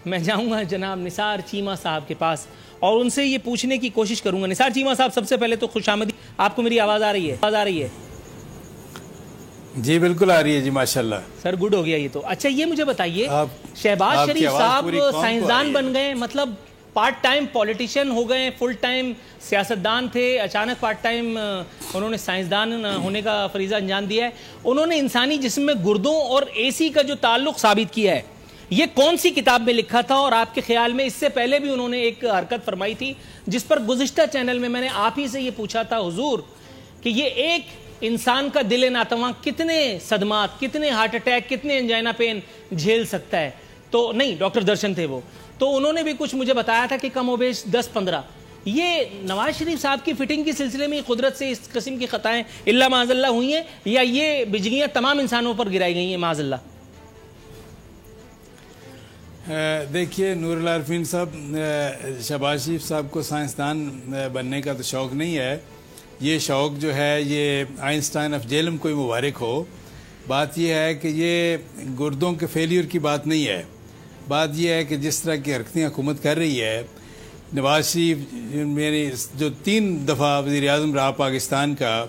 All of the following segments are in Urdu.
میں جاؤں گا جناب نثار چیمہ صاحب کے پاس اور ان سے یہ پوچھنے کی کوشش کروں گا. نثار چیمہ صاحب، سب سے پہلے تو خوش آمدید. آپ کو میری آواز آ رہی ہے؟ جی بالکل آ رہی ہے جی، ماشاءاللہ. سر گڈ ہو گیا یہ تو. اچھا یہ مجھے بتائیے، شہباز شریف صاحب سائنسدان بن گئے، مطلب پارٹ ٹائم پولیٹیشین ہو گئے، فل ٹائم سیاستدان تھے، اچانک پارٹ ٹائم انہوں نے سائنسدان ہونے کا فریضہ انجام دیا ہے. انہوں نے انسانی جسم میں گردوں اور اے سی کا جو تعلق ثابت کیا ہے، یہ کون سی کتاب میں لکھا تھا؟ اور آپ کے خیال میں اس سے پہلے بھی انہوں نے ایک حرکت فرمائی تھی جس پر گزشتہ چینل میں نے آپ ہی سے یہ پوچھا تھا حضور کہ یہ ایک انسان کا دل ناتواں کتنے صدمات، کتنے ہارٹ اٹیک، کتنے انجائنا پین جھیل سکتا ہے؟ تو نہیں، ڈاکٹر درشن تھے وہ، تو انہوں نے بھی کچھ مجھے بتایا تھا کہ کم و بیش 10-15. یہ نواز شریف صاحب کی فٹنگ کے سلسلے میں قدرت سے اس قسم کی خطائیں اللہ معاذ اللہ ہوئی ہیں، یا یہ بجلیاں تمام انسانوں پر گرائی گئی ہیں معاذ اللہ؟ دیکھیے نور العارفین صاحب، شہباز شریف صاحب کو سائنسدان بننے کا تو شوق نہیں ہے. یہ شوق جو ہے یہ آئنسٹائن آف جیلم کو ہی مبارک ہو. بات یہ ہے کہ یہ گردوں کے فیلیئر کی بات نہیں ہے. بات یہ ہے کہ جس طرح کی حرکتیں حکومت کر رہی ہے، نواز شریف میری جو 3 دفعہ وزیر اعظم رہا پاکستان کا،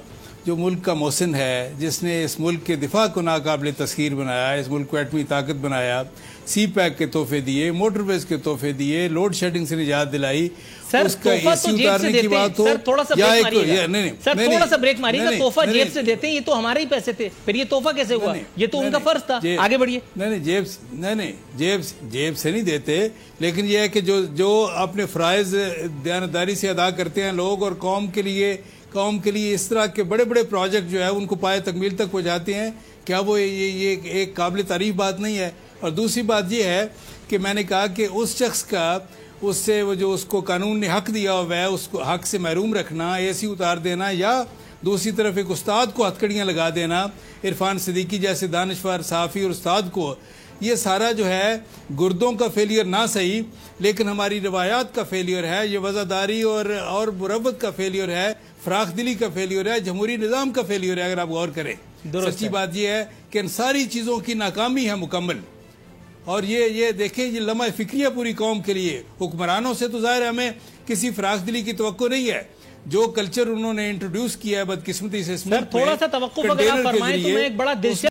جو ملک کا محسن ہے، جس نے اس ملک کے دفاع کو ناقابل تسخیر بنایا، اس ملک کو ایٹمی طاقت بنایا، سی پیک کے تحفے دیے، موٹر ویز کے تحفے دیے، لوڈ شیڈنگ سے نجات دلائی. سر اس کا اے سی اتارنے کی بات ہو، سر تھوڑا سا بریک ماریے گا. تحفہ جیب سے دیتے ہیں، یہ تو ہمارے ہی پیسے تھے، پھر یہ تحفہ کیسے ہوا؟ یہ تو ان کا فرض تھا. آگے بڑھیے. جیب سے نہیں دیتے، لیکن یہ ہے کہ جو اپنے فرائض دیانتداری سے ادا کرتے ہیں لوگ، اور قوم کے لیے اس طرح کے بڑے بڑے پروجیکٹ جو ہے ان کو پائے تکمیل تک پہنچاتے ہیں، کیا وہ یہ ایک قابل تعریف بات نہیں ہے؟ اور دوسری بات یہ ہے کہ میں نے کہا کہ اس شخص کا اس سے وہ جو اس کو قانون نے حق دیا ہوا ہے، اس کو حق سے محروم رکھنا، اے سی اتار دینا، یا دوسری طرف ایک استاد کو ہتھکڑیاں لگا دینا، عرفان صدیقی جیسے دانشور صحافی اور استاد کو، یہ سارا جو ہے گردوں کا فیلئر نہ صحیح، لیکن ہماری روایات کا فیلئر ہے، یہ وزاداری اور مروت کا فیلئر ہے، فراخ دلی کا فیلئر ہے، جمہوری نظام کا فیلئر ہے. اگر آپ غور کریں، سچی بات یہ ہے کہ ان ساری چیزوں کی ناکامی ہے مکمل. اور یہ دیکھیں، یہ لمحہ فکریہ پوری قوم کے لیے. حکمرانوں سے تو ظاہر ہمیں کسی فراخ دلی کی توقع نہیں ہے. جو کلچر انہوں نے انٹروڈیوس کیا ہے بدقسمتی سے اس ملک میں، تھوڑا سا توقف اگر آپ فرمائیں تو میں ایک بڑا دلچسپ